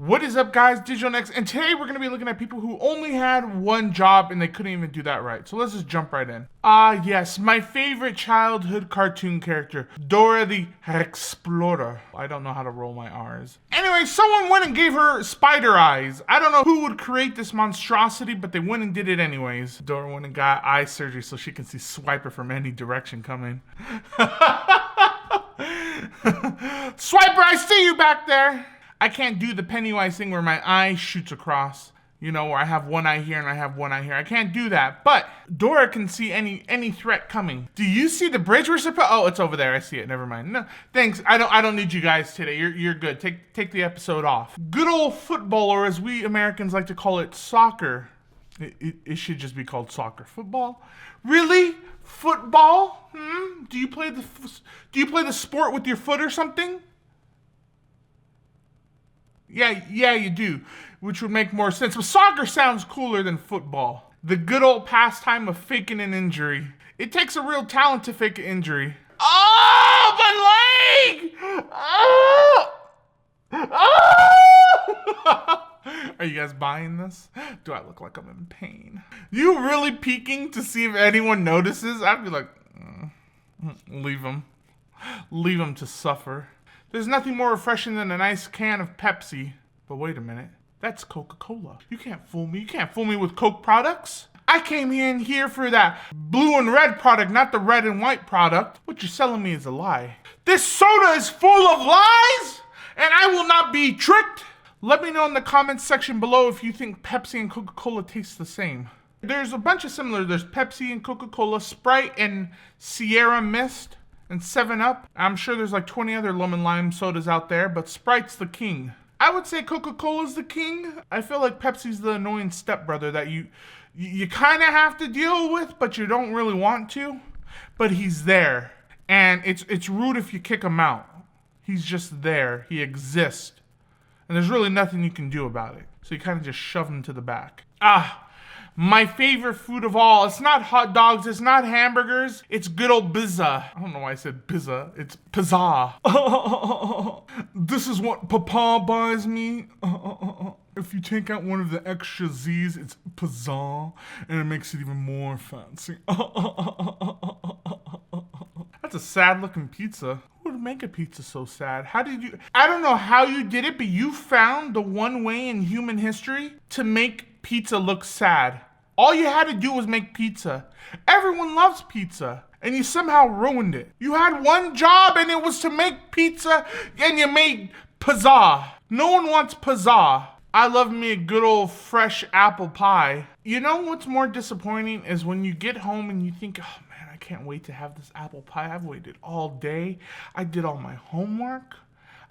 What is up, guys? DigitalNex, and today we're going to be looking at people who only had one job and they couldn't even do that right. So let's just jump right in. Yes, my favorite childhood cartoon character, Dora the Explora. I don't know how to roll my R's. Anyway, someone went and gave her spider eyes. I don't know who would create this monstrosity, but they went and did it anyways. Dora went and got eye surgery so she can see Swiper from any direction coming. Swiper, I see you back there. I can't do the Pennywise thing where my eye shoots across. You know, where I have one eye here and I have one eye here. I can't do that. But Dora can see any threat coming. Do you see the bridge we're supposed? Oh, it's over there. I see it. Never mind. No, thanks. I don't need you guys today. You're good. Take the episode off. Good old football, or as we Americans like to call it, soccer. It should just be called soccer. Football? Really? Football? Do you play the sport with your foot or something? Yeah, you do, which would make more sense. But soccer sounds cooler than football. The good old pastime of faking an injury. It takes a real talent to fake an injury. Oh, my leg! Oh! Oh! Are you guys buying this? Do I look like I'm in pain? You really peeking to see if anyone notices? I'd be like, leave them. Leave them to suffer. There's nothing more refreshing than a nice can of Pepsi. But wait a minute. That's Coca-Cola. You can't fool me. You can't fool me with Coke products. I came in here for that blue and red product, not the red and white product. What you're selling me is a lie. This soda is full of lies, and I will not be tricked. Let me know in the comments section below if you think Pepsi and Coca-Cola taste the same. There's a bunch of similar. There's Pepsi and Coca-Cola, Sprite and Sierra Mist. And 7-Up. I'm sure there's like 20 other lemon lime sodas out there, but Sprite's the king. I would say Coca-Cola's the king. I feel like Pepsi's the annoying stepbrother that you kind of have to deal with, but you don't really want to. But he's there. And it's rude if you kick him out. He's just there. He exists. And there's really nothing you can do about it. So you kind of just shove him to the back. My favorite food of all. It's not hot dogs. It's not hamburgers. It's good old pizza. I don't know why I said pizza. It's pizza. This is what Papa buys me. If you take out one of the extra Z's, it's pizza. And it makes it even more fancy. That's a sad looking pizza. Who would make a pizza so sad? How did you? I don't know how you did it, but you found the one way in human history to make pizza looks sad. All you had to do was make pizza. Everyone loves pizza, and you somehow ruined it. You had one job, and it was to make pizza, and you made pizza. No one wants pizza. I love me a good old fresh apple pie. You know what's more disappointing is when you get home and you think, oh man, I can't wait to have this apple pie. I've waited all day. I did all my homework.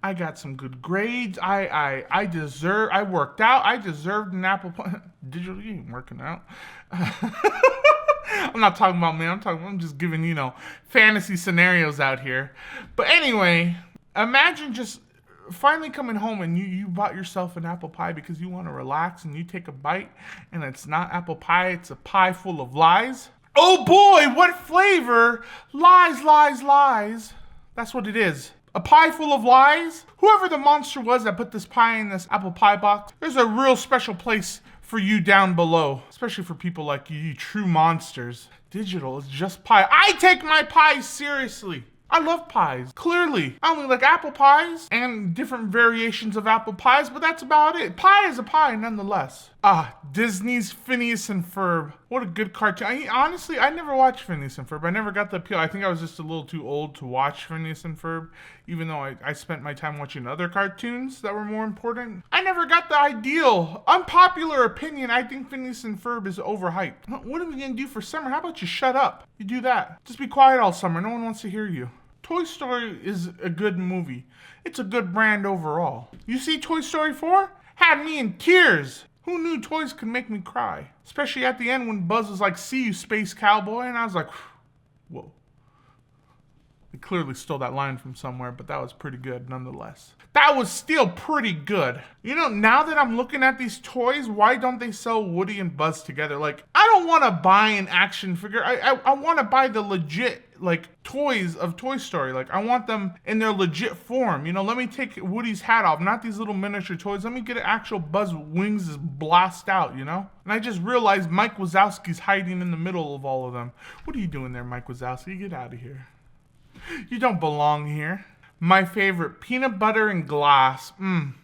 I got some good grades. I worked out. I deserved an apple pie. Digital, you ain't working out. I'm not talking about me. I'm just giving, fantasy scenarios out here. But anyway, imagine just finally coming home and you bought yourself an apple pie because you want to relax and you take a bite and it's not apple pie. It's a pie full of lies. Oh boy, what flavor? Lies, lies, lies. That's what it is. A pie full of lies? Whoever the monster was that put this pie in this apple pie box, there's a real special place for you down below. Especially for people like you true monsters. Digital is just pie. I take my pies seriously. I love pies. Clearly. I only like apple pies and different variations of apple pies, but that's about it. Pie is a pie nonetheless. Disney's Phineas and Ferb. What a good cartoon. Honestly, I never watched Phineas and Ferb. I never got the appeal. I think I was just a little too old to watch Phineas and Ferb, even though I spent my time watching other cartoons that were more important. I never got the ideal. Unpopular opinion, I think Phineas and Ferb is overhyped. What are we going to do for summer? How about you shut up? You do that. Just be quiet all summer. No one wants to hear you. Toy Story is a good movie. It's a good brand overall. You see Toy Story 4? Had me in tears. Who knew toys could make me cry? Especially at the end when Buzz was like, see you, space cowboy. And I was like, whoa. They clearly stole that line from somewhere, but that was pretty good nonetheless. That was still pretty good. Now that I'm looking at these toys, why don't they sell Woody and Buzz together? Like, I don't want to buy an action figure. I want to buy the legit, like, toys of Toy Story. Like, I want them in their legit form. You know, let me take Woody's hat off, not these little miniature toys. Let me get an actual Buzz wings is blast out, you know? And I just realized Mike Wazowski's hiding in the middle of all of them. What are you doing there, Mike Wazowski? Get out of here. You don't belong here. My favorite, peanut butter and glass.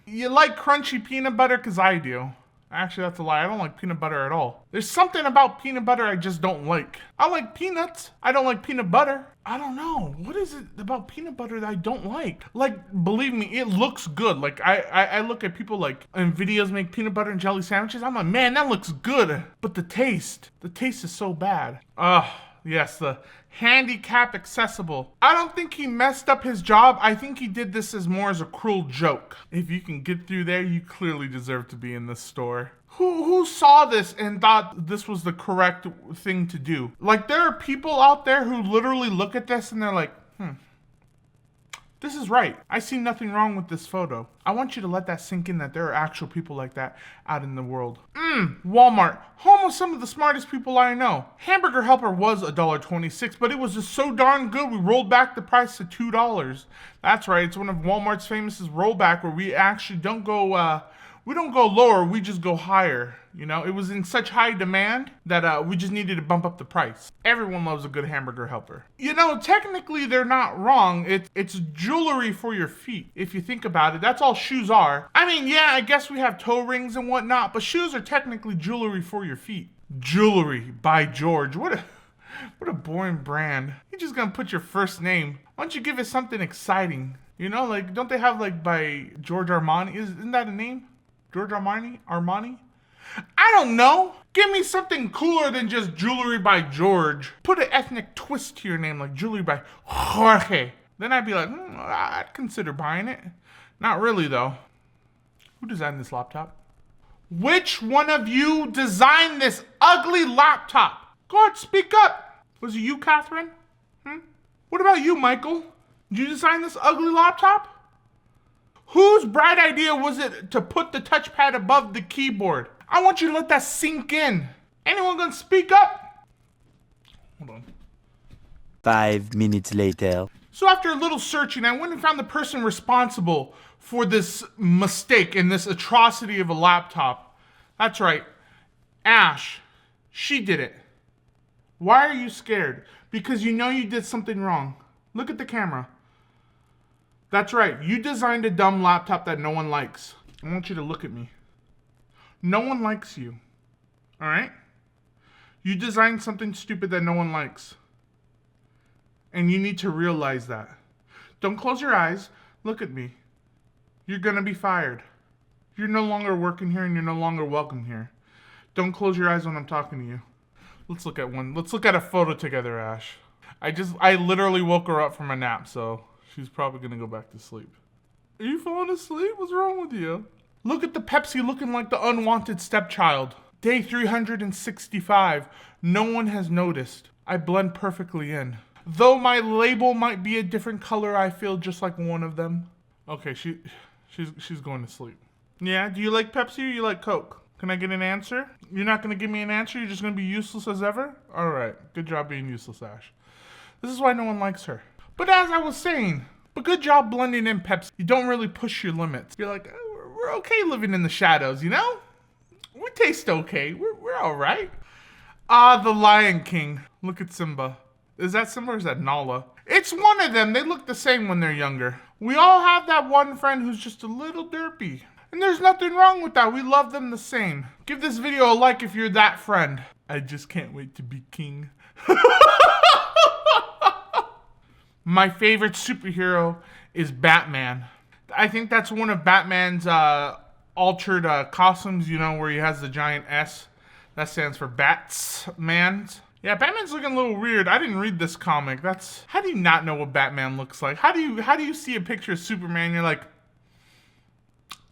You like crunchy peanut butter? Because I do. Actually, that's a lie. I don't like peanut butter at all. There's something about peanut butter I just don't like. I like peanuts. I don't like peanut butter. I don't know. What is it about peanut butter that I don't like? Like, believe me, it looks good. Like, I look at people like in videos make peanut butter and jelly sandwiches. I'm like, man, that looks good. But the taste is so bad. Yes, the handicap accessible. I don't think he messed up his job. I think he did this as more as a cruel joke. If you can get through there, you clearly deserve to be in this store. Who saw this and thought this was the correct thing to do? Like, there are people out there who literally look at this and they're like, this is right. I see nothing wrong with this photo. I want you to let that sink in that there are actual people like that out in the world. Walmart, home of some of the smartest people I know. Hamburger Helper was $1.26, but it was just so darn good we rolled back the price to $2. That's right, it's one of Walmart's famous rollback where we actually don't go lower, we just go higher. You know, it was in such high demand that we just needed to bump up the price. Everyone loves a good Hamburger Helper. You know, technically they're not wrong. It's jewelry for your feet. If you think about it, that's all shoes are. I mean, yeah, I guess we have toe rings and whatnot, but shoes are technically jewelry for your feet. Jewelry by George. What a boring brand. You're just gonna put your first name. Why don't you give it something exciting? You know, like, don't they have like by George Armani? Isn't that a name? George Armani? I don't know. Give me something cooler than just jewelry by George. Put an ethnic twist to your name, like jewelry by Jorge. Then I'd be like, I'd consider buying it. Not really, though. Who designed this laptop? Which one of you designed this ugly laptop? Go ahead, speak up. Was it you, Catherine? What about you, Michael? Did you design this ugly laptop? Whose bright idea was it to put the touchpad above the keyboard? I want you to let that sink in. Anyone gonna speak up? Hold on. 5 minutes later. So after a little searching, I went and found the person responsible for this mistake and this atrocity of a laptop. That's right, Ash. She did it. Why are you scared? Because you know you did something wrong. Look at the camera. That's right, you designed a dumb laptop that no one likes. I want you to look at me. No one likes you, all right? You designed something stupid that no one likes. And you need to realize that. Don't close your eyes, look at me. You're gonna be fired. You're no longer working here and you're no longer welcome here. Don't close your eyes when I'm talking to you. Let's look at one. Let's look at a photo together, Ash. I literally woke her up from a nap, so she's probably gonna go back to sleep. Are you falling asleep? What's wrong with you? Look at the Pepsi looking like the unwanted stepchild. Day 365. No one has noticed. I blend perfectly in. Though my label might be a different color, I feel just like one of them. Okay, she's going to sleep. Yeah, do you like Pepsi or you like Coke? Can I get an answer? You're not gonna give me an answer? You're just gonna be useless as ever? Alright, good job being useless, Ash. This is why no one likes her. But as I was saying, but good job blending in, Pepsi. You don't really push your limits. You're like, oh, we're okay living in the shadows, you know? We taste okay. We're all right. The Lion King. Look at Simba. Is that Simba or is that Nala? It's one of them. They look the same when they're younger. We all have that one friend who's just a little derpy. And there's nothing wrong with that. We love them the same. Give this video a like if you're that friend. I just can't wait to be king. My favorite superhero is Batman. I think that's one of Batman's altered costumes, you know, where he has the giant S. That stands for Batsman. Yeah, Batman's looking a little weird. I didn't read this comic. How do you not know what Batman looks like? How do you see a picture of Superman and you're like,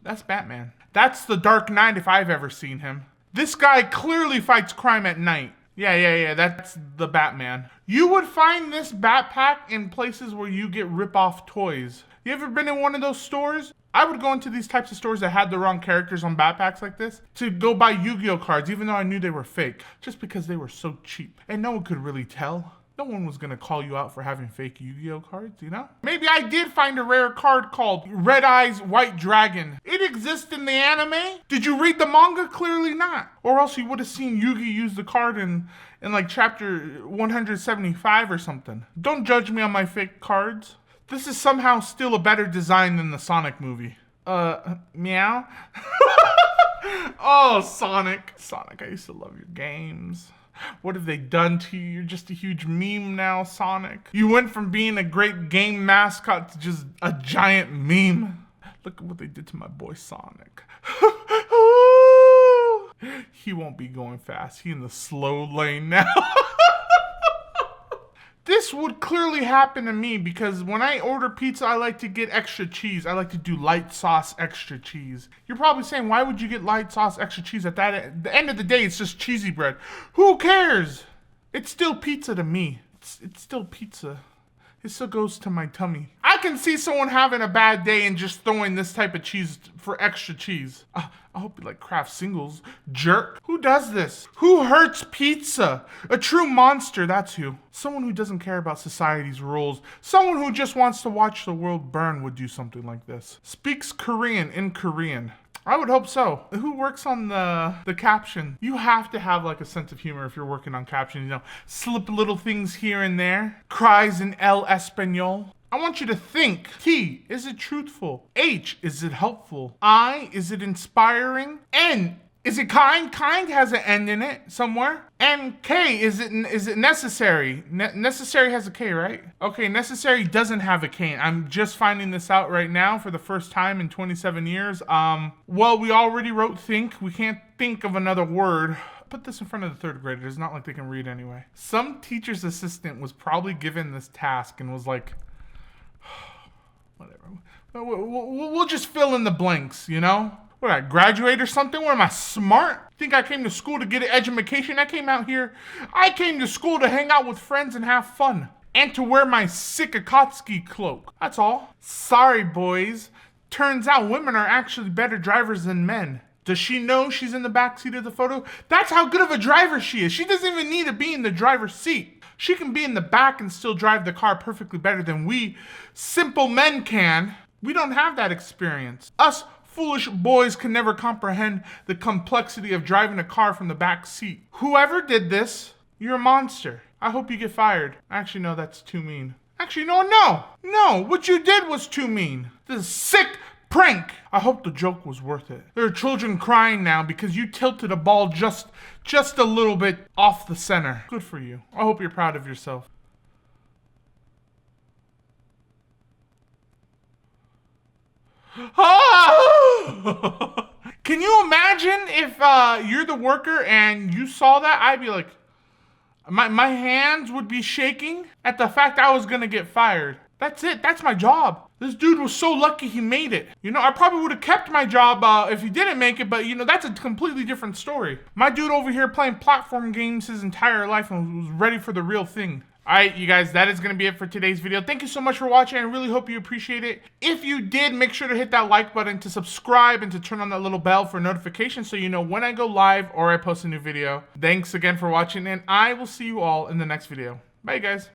that's Batman. That's the Dark Knight if I've ever seen him. This guy clearly fights crime at night. Yeah, that's the Batman. You would find this backpack in places where you get rip-off toys. You ever been in one of those stores? I would go into these types of stores that had the wrong characters on backpacks like this to go buy Yu-Gi-Oh cards, even though I knew they were fake, just because they were so cheap. And no one could really tell. No one was gonna call you out for having fake Yu-Gi-Oh cards, you know? Maybe I did find a rare card called Red Eyes White Dragon. It exists in the anime? Did you read the manga? Clearly not. Or else you would have seen Yugi use the card in like chapter 175 or something. Don't judge me on my fake cards. This is somehow still a better design than the Sonic movie. Meow? Oh, Sonic. Sonic, I used to love your games. What have they done to you? You're just a huge meme now, Sonic. You went from being a great game mascot to just a giant meme. Look at what they did to my boy Sonic. He won't be going fast. He in the slow lane now. This would clearly happen to me because when I order pizza, I like to get extra cheese. I like to do light sauce extra cheese. You're probably saying, why would you get light sauce extra cheese? At the end of the day, it's just cheesy bread. Who cares? It's still pizza to me. It's still pizza. It still goes to my tummy. I can see someone having a bad day and just throwing this type of cheese for extra cheese. I hope you like Kraft Singles, jerk. Who does this? Who hurts pizza? A true monster, that's who. Someone who doesn't care about society's rules. Someone who just wants to watch the world burn would do something like this. Speaks Korean in Korean. I would hope so. Who works on the caption? You have to have like a sense of humor if you're working on caption, you know. Slip little things here and there. Cries in El Espanol. I want you to think. T, is it truthful? H, is it helpful? I, is it inspiring? N, is it kind? Kind has an N in it somewhere. And K, is it necessary? Necessary has a K, right? Okay, necessary doesn't have a K. I'm just finding this out right now for the first time in 27 years. Well, we already wrote think. We can't think of another word. Put this in front of the third graders. It's not like they can read anyway. Some teacher's assistant was probably given this task and was like, whatever. We'll just fill in the blanks, you know? What, I graduate or something? What, am I smart? Think I came to school to get an education? I came to school to hang out with friends and have fun. And to wear my sick Akatsuki cloak. That's all. Sorry, boys. Turns out women are actually better drivers than men. Does she know she's in the backseat of the photo? That's how good of a driver she is. She doesn't even need to be in the driver's seat. She can be in the back and still drive the car perfectly better than we simple men can. We don't have that experience. Us foolish boys can never comprehend the complexity of driving a car from the back seat. Whoever did this, you're a monster. I hope you get fired. Actually, no, that's too mean. Actually, no, what you did was too mean. This is sick prank. I hope the joke was worth it. There are children crying now because you tilted a ball just a little bit off the center. Good for you. I hope you're proud of yourself. Can you imagine if you're the worker and you saw that? I'd be like, my hands would be shaking at the fact I was gonna get fired. That's it. That's my job. This dude was so lucky he made it. You know, I probably would have kept my job if he didn't make it, but you know, that's a completely different story. My dude over here playing platform games his entire life and was ready for the real thing. Alright, you guys, that is going to be it for today's video. Thank you so much for watching. I really hope you appreciate it. If you did, make sure to hit that like button, to subscribe, and to turn on that little bell for notifications so you know when I go live or I post a new video. Thanks again for watching, and I will see you all in the next video. Bye, guys.